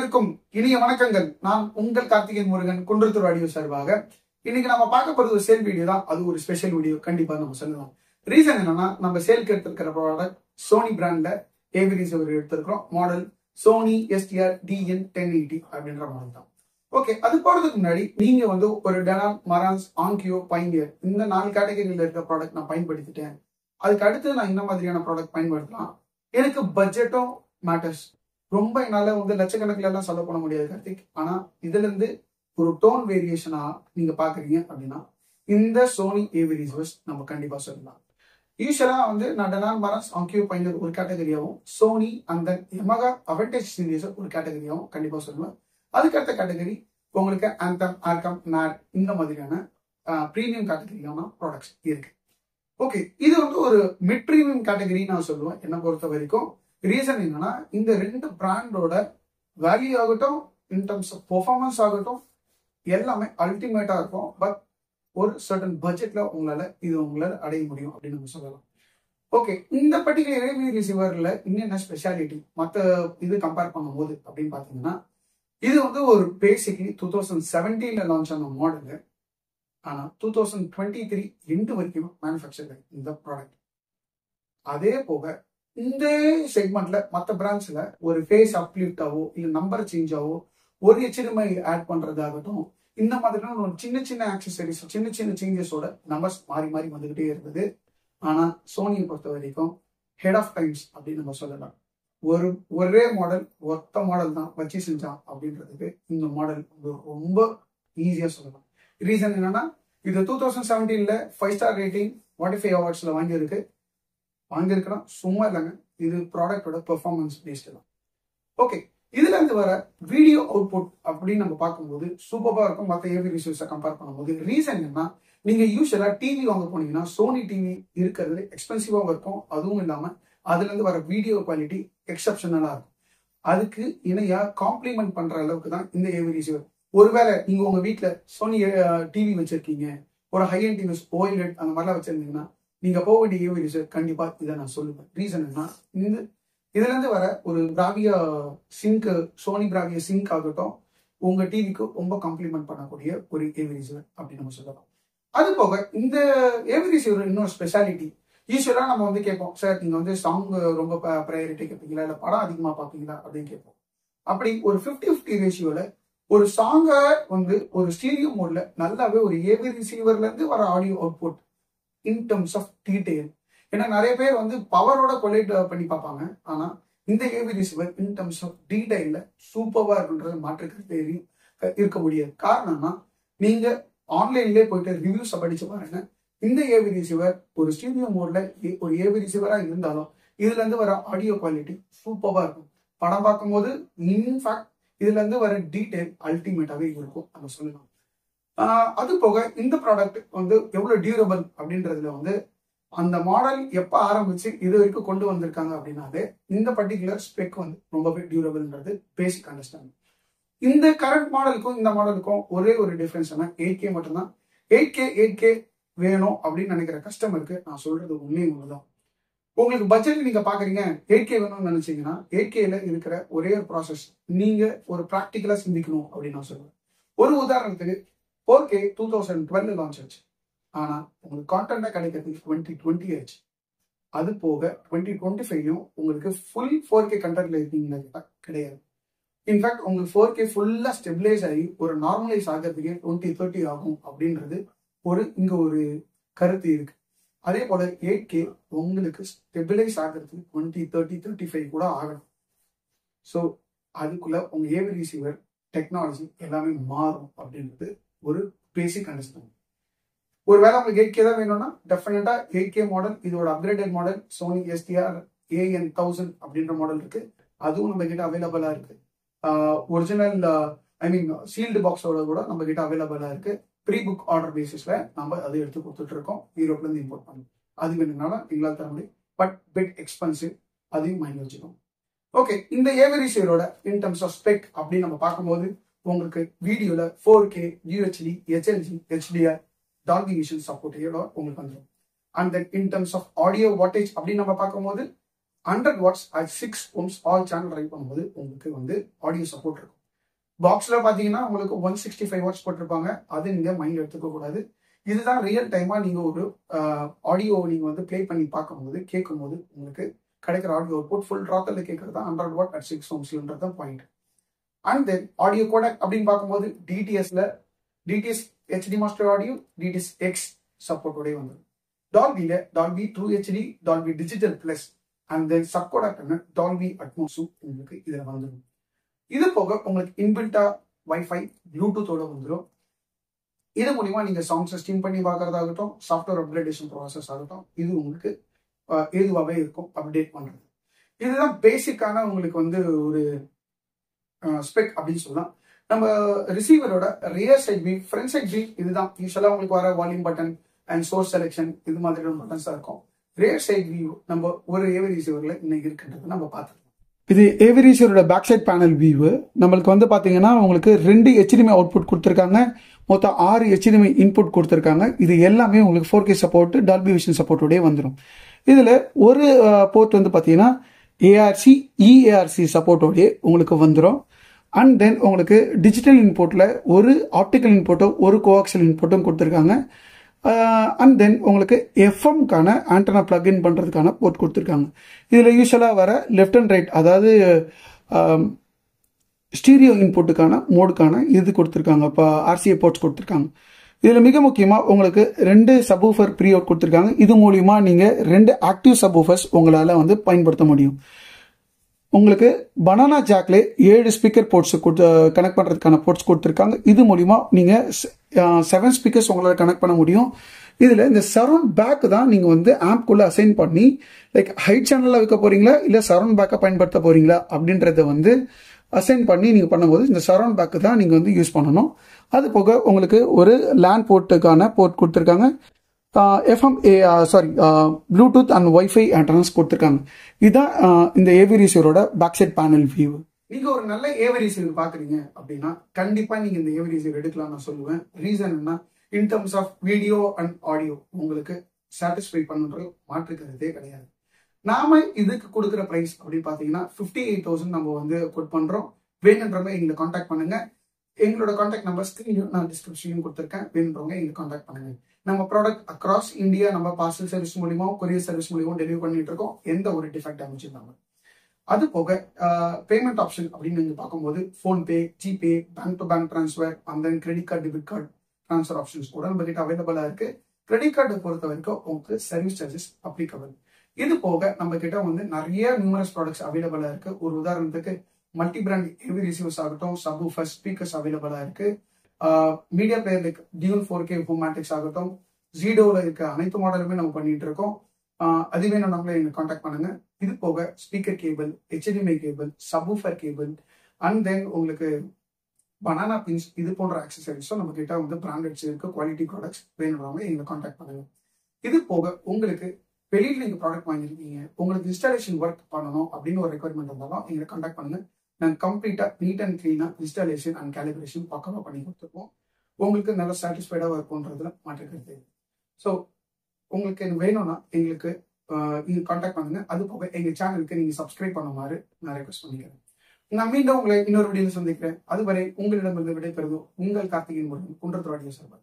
அனைவருக்கும் இனிய வணக்கங்கள். நான் உங்கள் கார்த்திகேயன் முருகன், குன்றத்தூர் ஆடியோ சார்பாக. இன்னைக்கு நம்ம பார்க்க போறது ஒரு சேல் வீடியோ தான். அது ஒரு ஸ்பெஷல் வீடியோ கண்டிப்பா நம்ம சொல்லலாம். ரீசன் என்னன்னா, நம்ம சேலுக்கு எடுத்திருக்கிற ப்ராடக்ட் சோனி பிராண்ட்ல ஏவி ரிசீவர் எடுத்திருக்கிறோம். மாடல் சோனி STR DN1080 அப்படின்ற மாடல் தான். ஓகே, அது போறதுக்கு முன்னாடி நீங்க ஒரு டெனான், மரான்ஸ், ஆங்கியோ, பைனியர் இந்த 4 கேட்டகரியில இருக்க ப்ராடக்ட் நான் பயன்படுத்திட்டேன். அதுக்கு அடுத்து நான் இந்த மாதிரியான ப்ராடக்ட் பயன்படுத்தலாம். எனக்கு பட்ஜெட்டும் மேட்டர்ஸ். ரொம்ப என்னால லட்சக்கணக்கில் எல்லாம் செலவு பண்ண முடியாது கார்த்திக். ஆனா இதுல இருந்து ஒரு டோன் வேரியேஷனா நீங்க பாக்குறீங்க அப்படின்னா இந்த சோனி ஏவி ரிசீவர்ஸ் நம்ம கண்டிப்பா சொல்லலாம். யூஸ்வலா நான் டெனான், மரான்ஸ், ஆங்கியோ, பைனியர் ஒரு கேட்டகரியாவும், சோனி அந்த யமகா அவென்டேஜ் சீரீஸ் ஒரு கேட்டகரியாவும் கண்டிப்பா சொல்லுவேன். அதுக்கடுத்த கேட்டகரி உங்களுக்கு ஆந்தம், ஆர்கம், நாட் இந்த மாதிரியான பிரீமியம் கேட்டகரியான ப்ராடக்ட்ஸ் இருக்கு. ஓகே, இது ஒரு மிட் பிரீமியம் கேட்டகரி நான் சொல்லுவேன் என்ன பொறுத்த வரைக்கும். ரீசன் என்னன்னா, இந்த 2 பிராண்டோட வேல்யூ ஆகட்டும், இன் டர்ம்ஸ் ஆஃப் பெர்ஃபார்மன்ஸ் ஆகட்டும், எல்லாமே அல்டிமேட்டா இருக்கும். பட் ஒரு சர்டன் பட்ஜெட்ல உங்களால அடைய முடியும் அப்படின்னு நம்ம சொல்லலாம். ஓகே, இந்த பர்டிகுலர் ஏவி ரிசீவர்ல இன்னும் ஸ்பெஷாலிட்டி மற்ற இது கம்பேர் பண்ணும்போது அப்படின்னு பாத்தீங்கன்னா, இது ஒரு பேசிக்லி 2017 லான்ச் ஆன மாடல். ஆனா 2023 எண்டு வரைக்கும் மேனுஃபேக்சர் இந்த ப்ராடக்ட். அதே போக இந்த செக்மெண்ட்ல மற்ற பிராண்ட்ஸ்ல ஒரு ஃபேஸ் அப்லிஃப்டாவோ இல்ல நம்பர் சேஞ்சாவோ ஒரு HDMI ஆட் பண்றதாகட்டும், இந்த மாதிரியான ஒரு சின்ன சின்ன ஆக்சசரிஸ், சின்ன சின்ன சேஞ்சஸோட நம்பர்ஸ் மாறி மாறி வந்துகிட்டே இருந்தது. ஆனா சோனியை பொறுத்த வரைக்கும் ஹெட் ஆஃப் டைம்ஸ் அப்படின்னு நம்ம சொல்லலாம். ஒரே மாடல், ஒத்த மாடல் தான் வச்சு செஞ்சான் அப்படின்றதுக்கு இந்த மாடல் ரொம்ப ஈஸியா சொல்லலாம். ரீசன் என்னன்னா, இது 2017ல 5 ஸ்டார் ரேட்டிங் 45 அவார்ட்ஸ்ல வாங்கியிருக்கலாம். சும்மா இல்லைங்க, இது ப்ராடக்டோட பெர்ஃபார்மன்ஸ் பேஸ்டு தான். ஓகே, இதுல இருந்து வர வீடியோ அவுட்புட் அப்படின்னு நம்ம பார்க்கும்போது சூப்பரா இருக்கும் மற்ற ஏவி ரிசீவர்ஸை கம்பேர் பண்ணும்போது. ரீசன் என்ன, நீங்க யூஸ்வலா டிவி வாங்க போனீங்கன்னா சோனி டிவி இருக்கிறது எக்ஸ்பென்சிவாகவும் இருக்கும். அதுவும் இல்லாம அதுல இருந்து வர வீடியோ குவாலிட்டி எக்ஸப்ஷனலா இருக்கும். அதுக்கு இணையா காம்ப்ளிமெண்ட் பண்ற அளவுக்கு தான் இந்த ஏவி ரிசீவர். ஒருவேளை நீங்க உங்க வீட்டுல சோனி டிவி வச்சிருக்கீங்க, ஒரு ஹை அண்ட் டிவி OLED அந்த மாதிரிலாம் வச்சிருந்தீங்கன்னா, நீங்க போக வேண்டிய ஏவி ரிசீவர் கண்டிப்பா இதை நான் சொல்லுவேன். ரீசன் என்ன, இதுல இருந்து வர ஒரு Bravia sync, Sony Bravia sync ஆகட்டும், உங்க டிவிக்கு ரொம்ப காம்ப்ளிமெண்ட் பண்ணக்கூடிய ஒரு ஏவி ரிசீவர் அப்படின்னு நம்ம சொல்லலாம். அது போக இந்த ஏவி ரிசீவர் இன்னொரு ஸ்பெஷாலிட்டி. யூஸ்வலா நம்ம கேட்போம், சார் நீங்க சாங் ரொம்ப ப்ரையாரிட்டி கேட்பீங்களா, இல்ல படம் அதிகமா பார்ப்பீங்களா அப்படின்னு கேட்போம். அப்படி ஒரு 50-50 ரேஷியோல ஒரு சாங்க ஒரு ஸ்டீரியோ மோட்ல நல்லாவே ஒரு ஏவி ரிசீவர்ல இருந்து வர audio output in terms of detail. ஏன்னா நிறைய பேர் பவரோட கொலைட் பண்ணி பார்ப்பாங்க. ஆனா இந்த AV receiver in terms of டீடைல்ல சூப்பரா இருக்குன்றது மாற்றுக்கிறது இருக்க முடியாது. காரணம்னா, நீங்க ஆன்லைன்லயே போயிட்டு ரிவ்யூஸ் படிச்சு பாருங்க. இந்த ஏவி ரிசீவர் ஒரு ஸ்டீரியோ மோட்ல ஒரு ஏவி ரிசீவரா இருந்தாலும் இதுல இருந்து வர ஆடியோ குவாலிட்டி சூப்பரா இருக்கும். படம் பார்க்கும்போது இன்ஃபேக்ட் இதுல இருந்து வர டீடைல் அல்டிமேட்டாவே இருக்கும் நம்ம சொல்லலாம். அது போக இந்த ப்ராடக்ட் எவ்வளவு டியூரபிள் அப்படின்றதுல அந்த மாடல் எப்ப ஆரம்பிச்சு இது வரைக்கும் கொண்டு வந்திருக்காங்க அப்படின்னாலே இந்த பர்டிகுலர் ஸ்பெக் ரொம்பவே டியூரபிள்ன்றது பேசிக் அண்டர்ஸ்டாண்டிங். இந்த கரண்ட் மாடலுக்கும் இந்த மாடலுக்கும் ஒரே ஒரு டிஃபரன்ஸ் 8K மட்டும்தான். 8K வேணும் அப்படின்னு நினைக்கிற கஸ்டமருக்கு நான் சொல்றது ஒண்ணுதான். உங்களுக்கு பட்ஜெட் நீங்க பாக்குறீங்க 8K வேணும்னு நினைச்சீங்கன்னா 8Kல இருக்கிற ஒரே ஒரு ப்ராசஸ் நீங்க ஒரு பிராக்டிகலா சிந்திக்கணும் அப்படின்னு நான் சொல்லுவேன். ஒரு உதாரணத்துக்கு 4K 2012 லான்ச் ஆச்சு. ஆனா உங்களுக்கு கான்டென்ட்டா கிடைக்கிறதுக்கு 2020 ஆச்சு. அது போக 2025 உங்களுக்கு ஃபுல் 4K கண்டென்ட்ல இருக்கீங்கன்னா கிடையாது. இன்ஃபேக்ட் உங்களுக்கு 4K ஃபுல்லா ஸ்டெபிலைஸ் ஆகி ஒரு நார்மலைஸ் ஆகிறதுக்கே 2030 ஆகும் அப்படின்றது இங்க ஒரு கருத்து இருக்கு. அதே போல 8K உங்களுக்கு ஸ்டெபிலைஸ் ஆகிறதுக்கு 2030, 35 கூட ஆகணும். ஸோ அதுக்குள்ள உங்க ஏவி ரிசீவர் டெக்னாலஜி எல்லாமே மாறும் அப்படின்றது ஒரு பேசிக் அண்டர்ஸ்டாண்டிங். ஒருவேளை உங்களுக்கு 8K தான் வேணும்னா டெஃபினட்டா 8K மாடல், இதோட upgraded model Sony STR AN1000 அப்படின்ற மாடல் இருக்கு. அதுவும் நம்ம கிட்ட அவைலபிளா இருக்கு. ஒரிஜினல் சீல்டு பாக்ஸோட கூட நம்ம கிட்ட அவைலபிளா இருக்கு. ப்ரீ புக் ஆர்டர் பேசிஸ்ல நம்ம அதை எடுத்து கொடுத்துட்டு இருக்கோம். யூரோப்ல இருந்து இம்போர்ட் பண்ணி அது வேணும்னாலும் எங்களால் தர முடியும். பட் பிட் எக்ஸ்பென்சிவ், அதையும் மைண்ட் வச்சுக்கோம். ஓகே, இந்த ஏவி ரிசீவரோட இன் டர்ம்ஸ் ஆஃப் ஸ்பெக் அப்படின்னு நம்ம பார்க்கும்போது உங்களுக்கு வீடியோல 4K UHD HLG HDR Dolby vision சப்போர்ட்டோட உங்களுக்கு வந்துடும். And then in terms of audio wattage அப்படின்னு நம்ம பார்க்கும்போது 100 watts at 6 ohms all channel drive பண்ணும்போது உங்களுக்கு ஆடியோ சப்போர்ட் இருக்கும். பாக்ஸ்ல பாத்தீங்கன்னா உங்களுக்கு 165 வாட்ஸ் போட்டிருப்பாங்க. அது நீங்க மைண்ட் எடுத்துக்க கூடாது. இதுதான் ரியல் டைமா நீங்க ஒரு ஆடியோ நீங்க வந்து பிளே பண்ணி பார்க்கும்போது கேட்கும்போது உங்களுக்கு கிடைக்கிற ஆடியோ அவுட்புட் ஃபுல் த்ராட்டில் கேட்கறது தான் 100 வாட் அட் 6 ohmsன்றது தான் point. And then audio codec அப்படின்னு பார்க்கும்போது DTS HD master audio, DTS X சப்போர்ட்டோடய வந்துடும். டால்பியில Dolby true HD, Dolby digital plus and then சப்கோடாக்ட்னு டால்பி அட்மோஸும் உங்களுக்கு இதுல வந்துடும். இது போக உங்களுக்கு இன்பில்டா வைஃபை ப்ளூடூத்தோட வந்துடும். இது மூலியமா நீங்க சாங்ஸை ஸ்ட்ரீம் பண்ணி பார்க்கறதாகட்டும், சாஃப்ட்வேர் அப்கிரேடேஷன் ப்ராசஸ் ஆகட்டும், இது உங்களுக்கு ஏதுவாகவே இருக்கும் அப்டேட் பண்றது. இதுதான் பேசிக்கான உங்களுக்கு வந்து ஒரு ஸ்பெக் அப்படின்னு சொல்லலாம். நம்ம ரிசீவரோட rear side beam, front side beam இதுதான் யூஸ்வலா உங்களுக்கு வர volume button and source selection இது மாதிரியான பட்டன்ஸா இருக்கும். ரியர் சைட் வியூ நம்ம ஒரு ஏவி ரிசீவர்ல இன்னைக்கு இருக்கின்றது நம்ம பார்த்துருக்கோம். இது AV ரிசீவரோட back side panel view. நம்மளுக்கு வந்து பாத்தீங்கன்னா உங்களுக்கு 2 HDMI அவுட்புட் கொடுத்துருக்காங்க, மொத்தம் 6 HDMI இன்புட் கொடுத்துருக்காங்க. இது எல்லாமே உங்களுக்கு 4K சப்போர்ட், டால்பி விஷன் சப்போர்ட்டோடய வந்துடும். இதுல ஒரு போர்ட் வந்து பாத்தீங்கன்னா ஏஆர்சி இஏஆர்சி சப்போர்ட்டோடய உங்களுக்கு வந்துடும். அண்ட் தென் உங்களுக்கு டிஜிட்டல் இன்புட்ல ஒரு ஆப்டிக்கல் இன்புட்டும் ஒரு கோஆக்சியல் இன்புட்டும் கொடுத்துருக்காங்க. அண்ட் தென் உங்களுக்கு எஃப்எம்கான ஆண்டனா பிளக்இன் பண்றதுக்கான போர்ட் கொடுத்துருக்காங்க. இதுல யூஸ்வலா வர லெஃப்ட் அண்ட் ரைட் அதாவது ஸ்டீரியோ இன்புட்டுக்கான மோடுக்கான இது கொடுத்துருக்காங்க. இப்போ ஆர்சிஏ போர்ட்ஸ் கொடுத்துருக்காங்க. இதுல மிக முக்கியமா உங்களுக்கு 2 சப்வூஃபர் ப்ரீ அவுட் கொடுத்துருக்காங்க. இது மூலியமா நீங்க 2 ஆக்டிவ் சப்வூஃபர்ஸ் உங்களால வந்து பயன்படுத்த முடியும். உங்களுக்கு பனானா ஜாக்ல 7 ஸ்பீக்கர் போர்ட்ஸ் கனெக்ட் பண்றதுக்கான போர்ட்ஸ் கொடுத்துருக்காங்க. இது மூலியமா நீங்க 7 ஸ்பீக்கர்ஸ் உங்களால கனெக்ட் பண்ண முடியும். இதுல இந்த சரௌண்ட் பேக் தான் நீங்க வந்து ஆம்ப்குள்ள அசைன் பண்ணி லைக் ஹைட் சேனல்ல வைக்க போறீங்களா இல்ல சரௌண்ட் பேக்கை பயன்படுத்த போறீங்களா அப்படின்றத வந்து அசைன் பண்ணி நீங்க பண்ணும்போது இந்த சரௌண்ட் பேக் தான் நீங்க வந்து யூஸ் பண்ணணும். அது போக உங்களுக்கு ஒரு லேண்ட் போர்ட்டுக்கான போர்ட் கொடுத்துருக்காங்க. ப்ளூடூத் அண்ட் வைஃபை ஆண்டனாஸ் கொடுத்துருக்காங்க. இதுதான் இந்த AV ரிசீவரோட back side panel view. நீங்க ஒரு நல்ல ஏவி ரிசீவர் பாக்குறீங்க அப்படின்னா கண்டிப்பா நீங்க இந்த ஏவி ரிசீவர் எடுக்கலாம் நான் சொல்லுவேன். ரீசன் என்ன, in terms of video and audio உங்களுக்கு சாட்டிஸ்ஃபை பண்ணுறது மாற்றுக்கிறதே கிடையாது. நாம இதுக்கு கொடுக்குற பிரைஸ் அப்படின்னு பாத்தீங்கன்னா 58,000 நம்ம வந்து கோட் பண்றோம். வேணுன்றவங்க எங்களை கான்டாக்ட் பண்ணுங்க. எங்களோட கான்டாக்ட் நம்பர் ஸ்கிரீன்லயும் நான் டிஸ்கிரிப்ஷன்லயும் கொடுத்துருக்கேன். வேணுன்றவங்க எங்களை கான்டாக்ட் பண்ணுங்க. நம்ம ப்ராடக்ட் அக்ராஸ் இந்தியா நம்ம பார்சல் சர்வீஸ் மூலியமா கொரியர் சர்வீஸ் மூலியமா டெலிவரி பண்ணிட்டு இருக்கோம். எந்த ஒரு டிஃபெக்ட் அமைச்சிருந்தாங்க. அது போக பேமெண்ட் ஆப்ஷன் அப்படின்னு நீங்க பார்க்கும்போது PhonePe, GPay, bank to bank transfer and then credit card, debit card transfer options கூட நம்ம கிட்ட அவைலபிளா இருக்கு. கிரெடிட் கார்டை பொறுத்த வரைக்கும் உங்களுக்கு சர்வீஸ் சார்ஜஸ் அப்ளிகபிள். இது போக நம்ம கிட்ட வந்து நிறைய நியூமரஸ் ப்ராடக்ட்ஸ் அவைலபிளா இருக்கு. ஒரு உதாரணத்துக்கு மல்டி பிராண்ட் ஏவி ரிசீவர்ஸ் ஆகட்டும், சப்வூஃபர்ஸ், ஸ்பீக்கர்ஸ் அவைலபிளா இருக்கு. Media player like dual 4K ஹோமேட்டிக்ஸ் ஆகட்டும், ஜீடோல இருக்க அனைத்து மாடலுமே நம்ம பண்ணிட்டு இருக்கோம். அது வேணும்னாங்களே எங்க கான்டாக்ட் பண்ணுங்க. இது போக speaker cable, HDMI cable, subwoofer cable and then உங்களுக்கு பனானா பின்ஸ் இது போன்ற ஆக்சசரிஸும் நம்ம கிட்ட வந்து பிராண்டட்ஸ் இருக்கு. குவாலிட்டி ப்ராடக்ட்ஸ் வேணும்னாங்க எங்களை கான்டாக்ட் பண்ணுங்க. இது போக உங்களுக்கு வெளியில் நீங்க ப்ராடக்ட் வாங்கிருக்கீங்க, உங்களுக்கு இன்ஸ்டாலேஷன் ஒர்க் பண்ணணும் அப்படின்னு ஒரு ரெக்வயர்மெண்ட் இருந்தாலும் எங்களை கான்டாக்ட் பண்ணுங்க. நாங்கள் கம்ப்ளீட்டா நீட் அண்ட் கிளீனா இன்ஸ்டாலேஷன் அண்ட் கேலிபிரேஷன் பக்கமா பண்ணி கொடுத்துருப்போம். உங்களுக்கு நல்ல சாட்டிஸ்ஃபைடா இருக்கும்ன்றதுல மாற்றுக்கிறது. ஸோ உங்களுக்கு வேணும்னா எங்களுக்கு நீங்க கான்டாக்ட் பண்ணுங்க. அது போக எங்க சேனலுக்கு நீங்க சப்ஸ்கிரைப் பண்ணுமாறு நான் ரெக்வஸ்ட் பண்ணிக்கிறேன். நான் மீண்டும் உங்களை இன்னொரு வீடியோவில் சந்திக்கிறேன். அதுவரை உங்களிடமிருந்து விடைபெறுவது உங்கள் கார்த்திகேயன் முருகன், குன்றத்தூர் ஆடியோ சார்பாக.